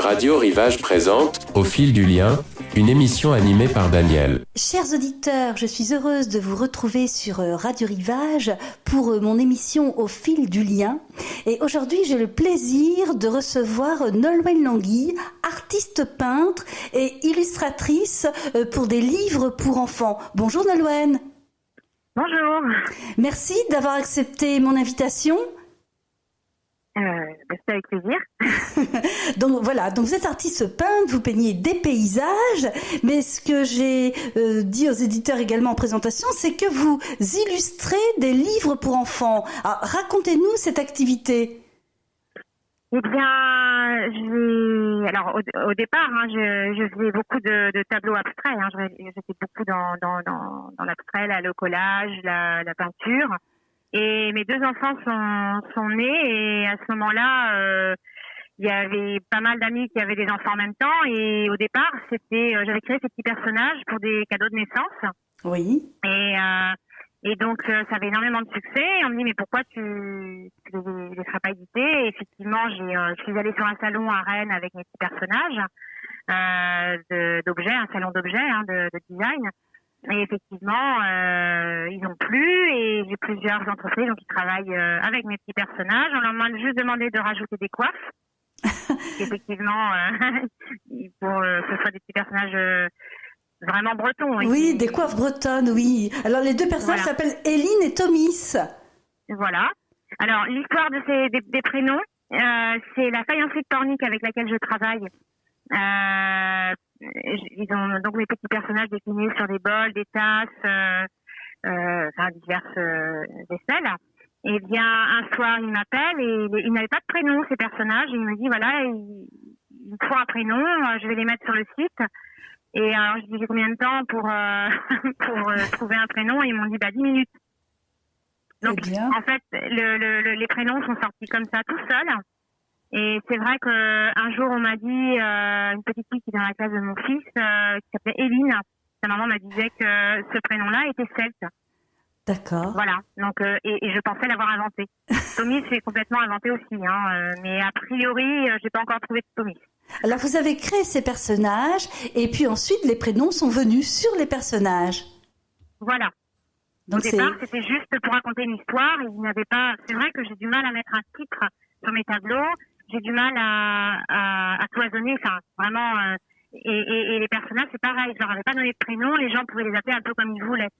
Radio Rivage présente Au fil du lien, une émission animée par Daniel. Chers auditeurs, je suis heureuse de vous retrouver sur Radio Rivage pour mon émission Au fil du lien. Et aujourd'hui, j'ai le plaisir de recevoir Nolwenn Langui, artiste peintre et illustratrice pour des livres pour enfants. Bonjour Nolwenn. Bonjour. Merci d'avoir accepté mon invitation. C'est avec plaisir. Donc voilà, donc vous êtes artiste peintre, vous peignez des paysages, mais ce que j'ai dit aux éditeurs également en présentation, c'est que vous illustrez des livres pour enfants. Alors, racontez-nous cette activité. Eh bien, au départ, je faisais beaucoup de tableaux abstraits. J'étais beaucoup dans l'abstrait, le collage, la peinture. Et mes deux enfants sont nés et à ce moment-là, il y avait pas mal d'amis qui avaient des enfants en même temps. Et au départ, j'avais créé ces petits personnages pour des cadeaux de naissance. Oui. Et donc, ça avait énormément de succès. Et on me dit, mais pourquoi tu les feras pas éditer? Et effectivement, je suis allée sur un salon à Rennes avec mes petits personnages d'objets, un salon d'objets, de design. Et effectivement, ils ont plu et j'ai plusieurs entreprises qui travaillent avec mes petits personnages. On leur m'a juste demandé de rajouter des coiffes. Effectivement, pour que ce soit des petits personnages vraiment bretons. Oui, des coiffes bretonnes, oui. Alors les deux personnages s'appellent Éline et Thomas. Voilà. Alors l'histoire des prénoms, c'est la faïencerie de Pornic avec laquelle je travaille. Ils ont donc mes petits personnages déclinés sur des bols, des tasses, diverses vaisselles. Et bien un soir il m'appelle et il n'avait pas de prénom ces personnages. Et il me dit voilà, il me faut un prénom, je vais les mettre sur le site. Et alors je dis j'ai combien de temps pour trouver un prénom? Et ils m'ont dit 10 minutes. Donc en fait les prénoms sont sortis comme ça tout seuls. Et c'est vrai qu'un jour, on m'a dit, une petite fille qui est dans la classe de mon fils, qui s'appelait Éline, sa maman m'a disait que ce prénom-là était celte. D'accord. Voilà. Donc, et je pensais l'avoir inventé. Tommy, c'est complètement inventé aussi, mais a priori, j'ai pas encore trouvé de Tommy. Alors, vous avez créé ces personnages, et puis ensuite, les prénoms sont venus sur les personnages. Voilà. Donc, au départ, c'était juste pour raconter une histoire. Il n'avait pas. C'est vrai que j'ai du mal à mettre un titre sur mes tableaux. J'ai du mal à cloisonner, vraiment. Et les personnages, c'est pareil. Je leur avais pas donné de prénom. Les gens pouvaient les appeler un peu comme ils voulaient.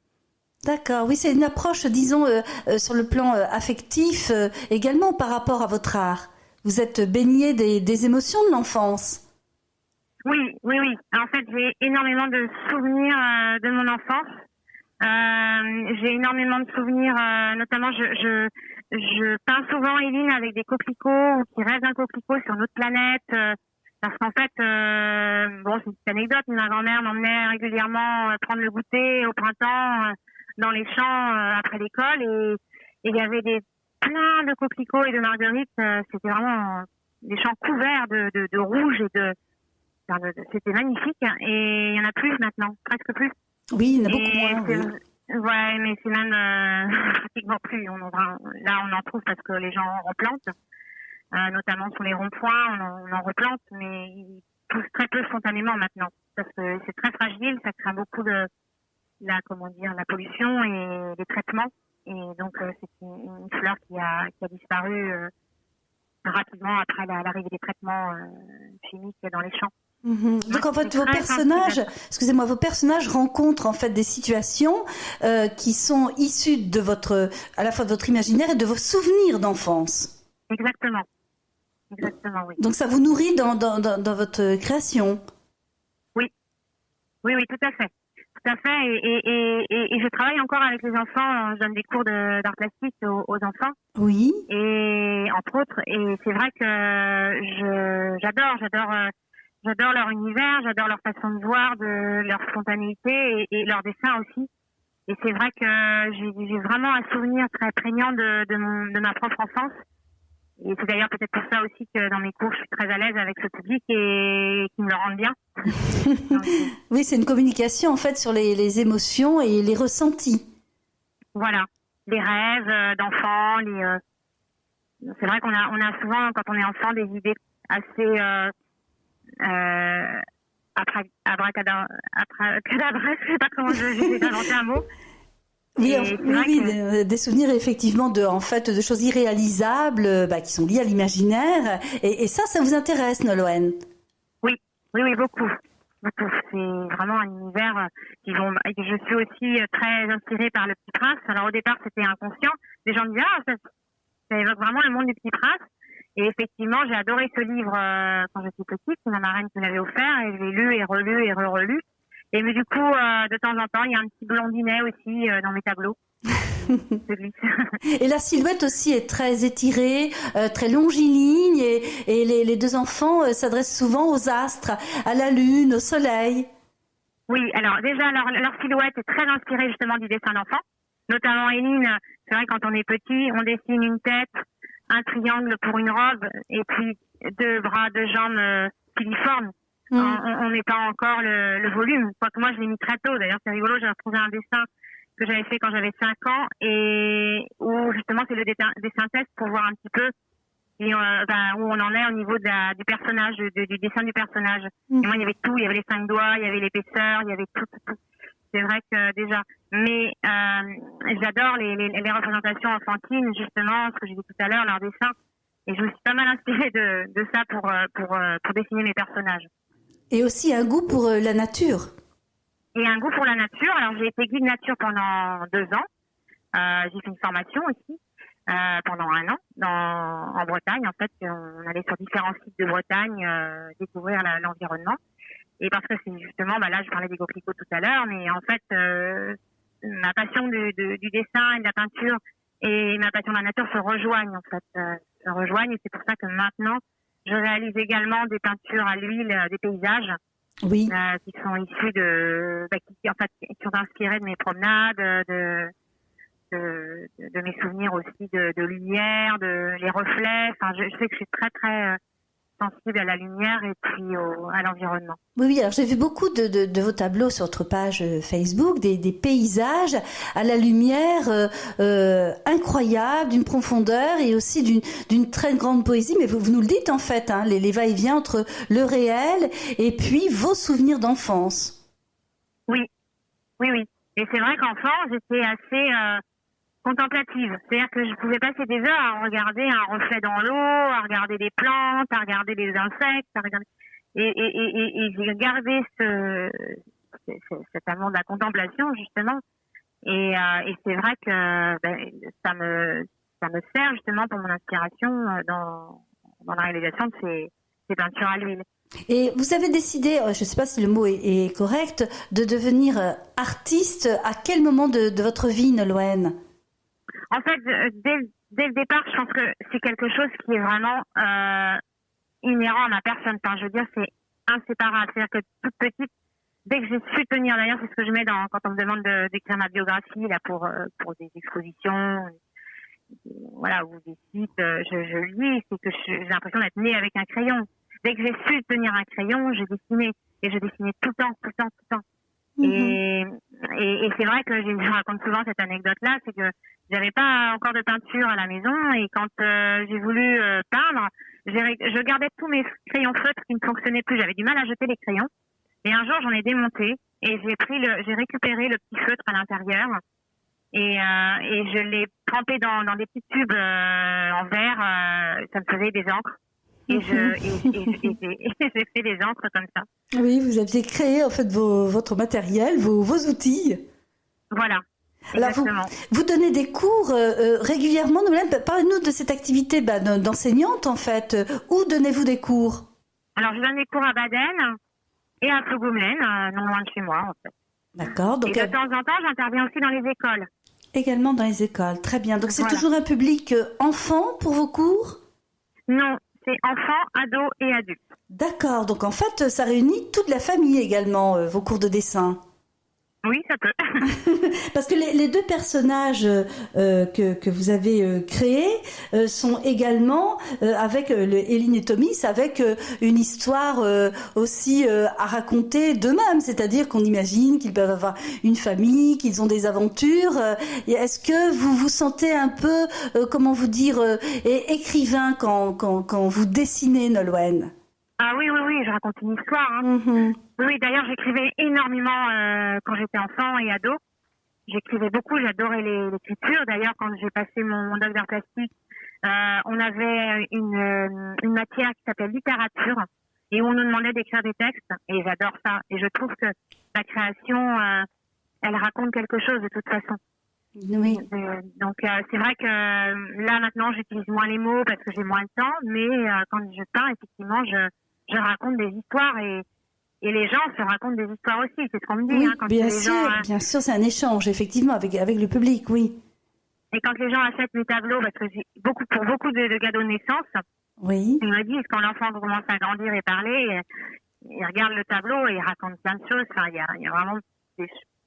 D'accord. Oui, c'est une approche, disons, sur le plan affectif, également par rapport à votre art. Vous êtes baigné des émotions de l'enfance. Oui. En fait, j'ai énormément de souvenirs de mon enfance. J'ai énormément de souvenirs, notamment je peins souvent Éline avec des coquelicots ou qui rêvent d'un coquelicot sur notre planète. Parce qu'en fait, c'est une petite anecdote, mais ma grand-mère m'emmenait régulièrement prendre le goûter au printemps dans les champs après l'école et il y avait plein de coquelicots et de marguerites. C'était vraiment des champs couverts de rouge c'était magnifique. Et il y en a plus maintenant, presque plus. Oui, il y en a beaucoup moins. Oui. Ouais, mais c'est même pratiquement plus. Là, on en trouve parce que les gens en replantent, notamment sur les ronds-points, on en replante, mais ils poussent très peu spontanément maintenant parce que c'est très fragile, ça craint beaucoup la pollution et les traitements. Et donc, c'est une fleur qui a disparu rapidement après l'arrivée des traitements chimiques dans les champs. Mmh. Donc en fait vos personnages rencontrent en fait des situations qui sont issues à la fois de votre imaginaire et de vos souvenirs d'enfance. Exactement, oui. Donc ça vous nourrit dans votre création. Oui, tout à fait. Et je travaille encore avec les enfants. Je donne des cours d'art plastique aux enfants. Oui. Et entre autres, et c'est vrai que j'adore leur univers, j'adore leur façon de voir, de leur spontanéité et leur dessin aussi. Et c'est vrai que j'ai vraiment un souvenir très prégnant de ma propre enfance. Et c'est d'ailleurs peut-être pour ça aussi que dans mes cours, je suis très à l'aise avec ce public et qui me le rend bien. Donc, oui, c'est une communication en fait sur les émotions et les ressentis. Voilà, les rêves d'enfants. C'est vrai qu'on a souvent, quand on est enfant, des idées assez abracadabra, je sais pas comment j'essaie d'inventer un mot. Oui, des souvenirs effectivement de choses irréalisables qui sont liées à l'imaginaire. Et ça vous intéresse, Nolwenn? Oui, beaucoup. C'est vraiment un univers je suis aussi très inspirée par Le Petit Prince. Alors au départ, c'était inconscient. Les gens me disaient, ça évoque vraiment le monde du Petit Prince. Et effectivement, j'ai adoré ce livre quand j'étais petite. C'est ma marraine qui me l'avait offert et je l'ai lu et relu et relu. Et mais du coup, de temps en temps, il y a un petit blondinet aussi dans mes tableaux. Et la silhouette aussi est très étirée, très longiligne, et les deux enfants s'adressent souvent aux astres, à la lune, au soleil. Oui, alors déjà, leur silhouette est très inspirée justement du dessin d'enfant. Notamment Éline, c'est vrai quand on est petit, on dessine une tête, un triangle pour une robe, et puis 2 bras, 2 jambes filiformes. On n'est pas encore le volume. Quoique moi, je l'ai mis très tôt. D'ailleurs, c'est rigolo, j'ai retrouvé un dessin que j'avais fait quand j'avais 5 ans et où justement c'est le dessin test pour voir un petit peu où on en est au niveau du personnage, du dessin du personnage. Et moi, il y avait tout. Il y avait les 5 doigts, il y avait l'épaisseur, il y avait tout. C'est vrai que déjà. Mais j'adore les représentations enfantines, justement, ce que j'ai dit tout à l'heure, leurs dessins. Et je me suis pas mal inspirée de ça pour dessiner mes personnages. Et aussi un goût pour la nature. Et un goût pour la nature. Alors, j'ai été guide nature pendant 2 ans. J'ai fait une formation aussi pendant 1 an en Bretagne. En fait, on allait sur différents sites de Bretagne découvrir l'environnement. Et parce que c'est justement, là, je parlais des coquelicots tout à l'heure, mais en fait, ma passion du dessin et de la peinture et ma passion de la nature se rejoignent, en fait. Et c'est pour ça que maintenant, je réalise également des peintures à l'huile, des paysages. Oui. Qui sont issus qui sont inspirés de mes promenades, de mes souvenirs aussi de lumière, les reflets. Enfin, je sais que je suis très très sensible à la lumière et puis à l'environnement. Oui, alors j'ai vu beaucoup de vos tableaux sur votre page Facebook, des paysages à la lumière incroyable, d'une profondeur et aussi d'une très grande poésie. Mais vous nous le dites en fait, hein, les va-et-vient entre le réel et puis vos souvenirs d'enfance. Oui. Et c'est vrai qu'enfant, j'étais assez contemplative. C'est-à-dire que je pouvais passer des heures à regarder un reflet dans l'eau, à regarder des plantes, à regarder des insectes, et j'ai gardé cet amour de la contemplation, justement. Et c'est vrai que ça me sert justement pour mon inspiration dans la réalisation de ces peintures à l'huile. Et vous avez décidé, je ne sais pas si le mot est correct, de devenir artiste. À quel moment de votre vie, Nolwenn? En fait, dès le départ, je pense que c'est quelque chose qui est vraiment inhérent à ma personne. Enfin, je veux dire, c'est inséparable. C'est-à-dire que toute petite, dès que j'ai su tenir, d'ailleurs, c'est ce que je mets quand on me demande d'écrire ma biographie là pour des expositions, voilà, ou des sites, je lis, c'est que j'ai l'impression d'être née avec un crayon. Dès que j'ai su tenir un crayon, j'ai dessiné. Et je dessinais tout le temps. Et c'est vrai que je raconte souvent cette anecdote-là, c'est que j'avais pas encore de peinture à la maison et quand j'ai voulu peindre, je gardais tous mes crayons feutres qui ne fonctionnaient plus. J'avais du mal à jeter les crayons. Et un jour, j'en ai démonté et j'ai récupéré le petit feutre à l'intérieur et je l'ai trempé dans des petits tubes en verre. Ça me faisait des encres. Et j'ai fait des encres comme ça. Oui, vous aviez créé en fait votre matériel, vos outils. Voilà. Alors vous donnez des cours régulièrement. Parlez-nous de cette activité d'enseignante en fait. Où donnez-vous des cours? Alors je donne des cours à Baden et à Plogoumelaine, non loin de chez moi en fait. D'accord. Donc, et de temps en temps, j'interviens aussi dans les écoles. Également dans les écoles, très bien. Donc c'est voilà. toujours un public enfant pour vos cours? Non, c'est enfants, ados et adultes. D'accord, donc en fait ça réunit toute la famille également, vos cours de dessin. Oui, ça peut. Parce que les deux personnages que vous avez créés sont également avec Éline et Thomas, avec une histoire aussi à raconter d'eux-mêmes. C'est-à-dire qu'on imagine qu'ils peuvent avoir une famille, qu'ils ont des aventures. Est-ce que vous vous sentez un peu, comment vous dire, écrivain quand vous dessinez, Nolwenn? Ah oui, oui, oui, je raconte une histoire. Hein. Mhm. Oui, d'ailleurs, j'écrivais énormément quand j'étais enfant et ado. J'écrivais beaucoup, j'adorais l'écriture. D'ailleurs, quand j'ai passé mon doc d'art plastique, on avait une matière qui s'appelle littérature et où on nous demandait d'écrire des textes. Et j'adore ça. Et je trouve que la création, elle raconte quelque chose de toute façon. Oui. Donc c'est vrai que là maintenant j'utilise moins les mots parce que j'ai moins le temps, mais quand je peins, effectivement, je raconte des histoires et les gens se racontent des histoires aussi. C'est ce qu'on me dit. Oui, Hein, quand les gens, bien sûr, c'est un échange, effectivement, avec le public, oui. et quand les gens achètent mes tableaux, parce que j'ai pour beaucoup de cadeaux de naissance, Oui. ils me disent quand l'enfant commence à grandir et parler, il regarde le tableau et il raconte plein de choses. Enfin, il y a vraiment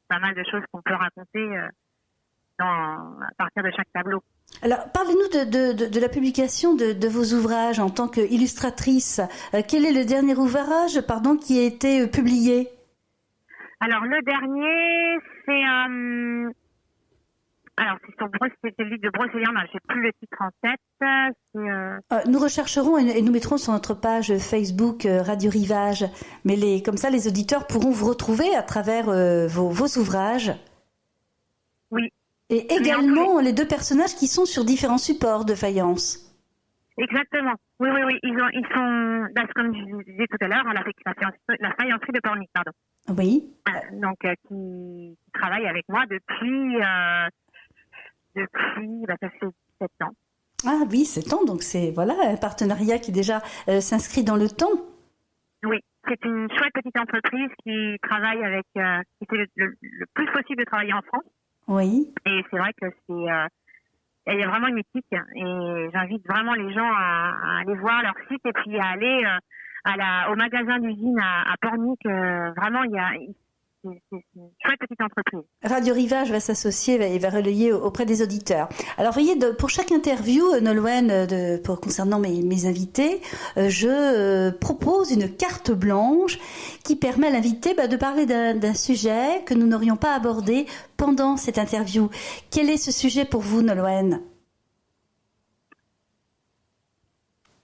pas mal de choses qu'on peut raconter à partir de chaque tableau. Alors, parlez-nous de la publication de vos ouvrages en tant qu'illustratrice. Quel est le dernier ouvrage, qui a été publié? Alors, le dernier, c'est c'est celui de Brocéliande. J'ai plus le titre en tête. Nous rechercherons et nous mettrons sur notre page Facebook Radio Rivage. Mais comme ça, les auditeurs pourront vous retrouver à travers vos ouvrages. Oui. Et également les deux personnages qui sont sur différents supports de faïence. Exactement. Oui, oui, oui. Ils sont, comme je vous disais tout à l'heure, la faïencerie de Pornic, pardon. Oui. Donc, qui travaille avec moi depuis ça fait 7 ans. Ah oui, 7 ans. Donc, c'est un partenariat qui déjà s'inscrit dans le temps. Oui. C'est une chouette petite entreprise qui travaille avec, qui fait le plus possible de travailler en France. Oui. Et c'est vrai que il y a vraiment une éthique et j'invite vraiment les gens à aller voir leur site et puis à aller au magasin d'usine à Pornic. Vraiment, c'est une chouette petite entreprise. Radio Rivage va s'associer et va relayer auprès des auditeurs. Alors, voyez, pour chaque interview, Nolwenn, concernant mes invités, je propose une carte blanche qui permet à l'invité de parler d'un sujet que nous n'aurions pas abordé pendant cette interview. Quel est ce sujet pour vous, Nolwenn?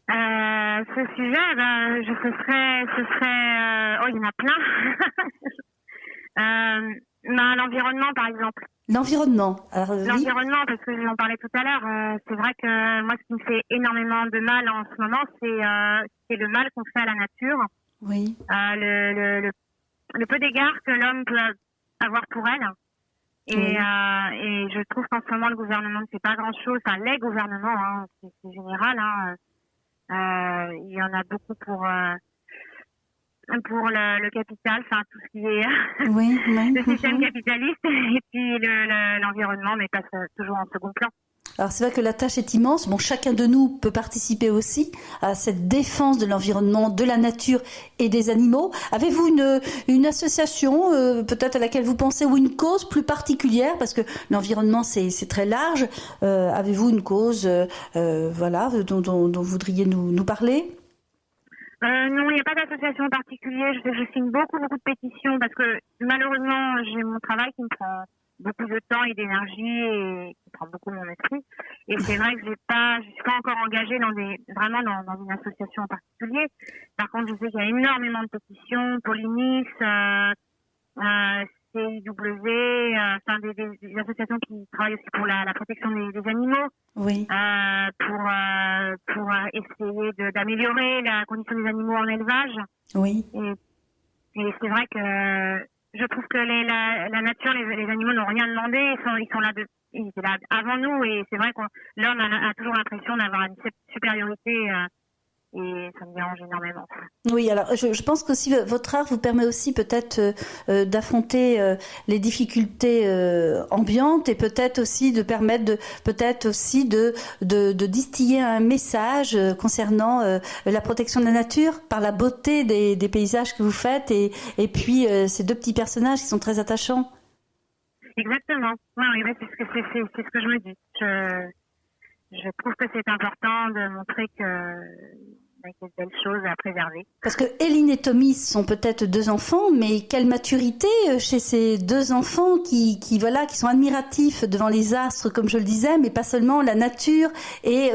Ce sujet, ce serait, il y en a plein. L'environnement, par exemple. L'environnement. L'environnement, parce que j'en parlais tout à l'heure. C'est vrai que moi, ce qui me fait énormément de mal en ce moment, c'est le mal qu'on fait à la nature. Oui. Le peu d'égard que l'homme peut avoir pour elle. Et je trouve qu'en ce moment, le gouvernement ne fait pas grand-chose. Enfin, les gouvernements, hein, c'est général. Hein. Il y en a beaucoup pour le capital, enfin tout ce qui est le système capitaliste, et puis l'environnement, mais passe toujours en second plan. Alors c'est vrai que la tâche est immense. Bon, chacun de nous peut participer aussi à cette défense de l'environnement, de la nature et des animaux. Avez-vous une association peut-être à laquelle vous pensez ou une cause plus particulière, parce que l'environnement c'est très large. Avez-vous une cause dont vous voudriez nous parler? Non, il n'y a pas d'association en particulier. Je sais que je signe beaucoup de pétitions parce que malheureusement, j'ai mon travail qui me prend beaucoup de temps et d'énergie et qui prend beaucoup mon esprit. Et c'est vrai que je suis pas encore engagée dans une association en particulier. Par contre, je sais qu'il y a énormément de pétitions pour l'INIS, CIW, des associations qui travaillent aussi pour la protection des animaux. Oui. Pour essayer d'améliorer la condition des animaux en élevage. Oui. Et c'est vrai que je trouve que la nature, les animaux n'ont rien demandé. Ils étaient là avant nous, et c'est vrai que l'homme a toujours l'impression d'avoir une supériorité. Et ça me dérange énormément. Oui, alors je pense qu'aussi votre art vous permet aussi peut-être d'affronter les difficultés ambiantes, et peut-être aussi de permettre de distiller un message concernant la protection de la nature par la beauté des paysages que vous faites, et puis ces deux petits personnages qui sont très attachants. Exactement. Oui, c'est ce que je me dis. Je trouve que c'est important de montrer que des belles choses à préserver. Parce que Éline et Tommy sont peut-être 2 enfants, mais quelle maturité chez ces 2 enfants qui sont admiratifs devant les astres, comme je le disais, mais pas seulement la nature, et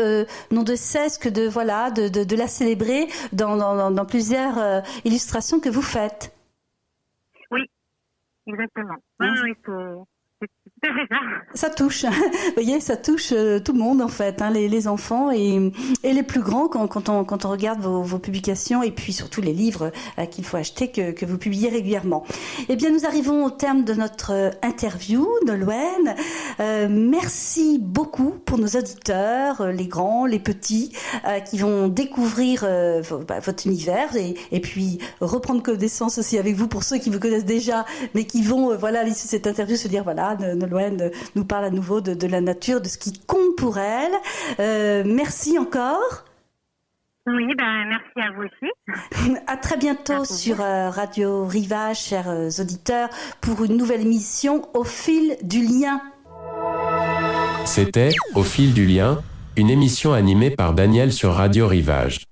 n'ont de cesse que de la célébrer dans plusieurs illustrations que vous faites. Oui, exactement. Oui, c'est tout à fait ça. Ça touche, vous voyez, ça touche tout le monde en fait, hein, les enfants et les plus grands quand on regarde vos publications et puis surtout les livres qu'il faut acheter que vous publiez régulièrement. Eh bien, nous arrivons au terme de notre interview, Nolwenn. Merci beaucoup pour nos auditeurs, les grands, les petits, qui vont découvrir votre univers et puis reprendre connaissance aussi avec vous pour ceux qui vous connaissent déjà, mais qui vont, à l'issue de cette interview, se dire Nolwenn nous parle à nouveau de la nature, de ce qui compte pour elle. Merci encore. Oui, merci à vous aussi. À très bientôt sur Radio Rivage, chers auditeurs, pour une nouvelle émission Au fil du lien. C'était Au fil du lien, une émission animée par Daniel sur Radio Rivage.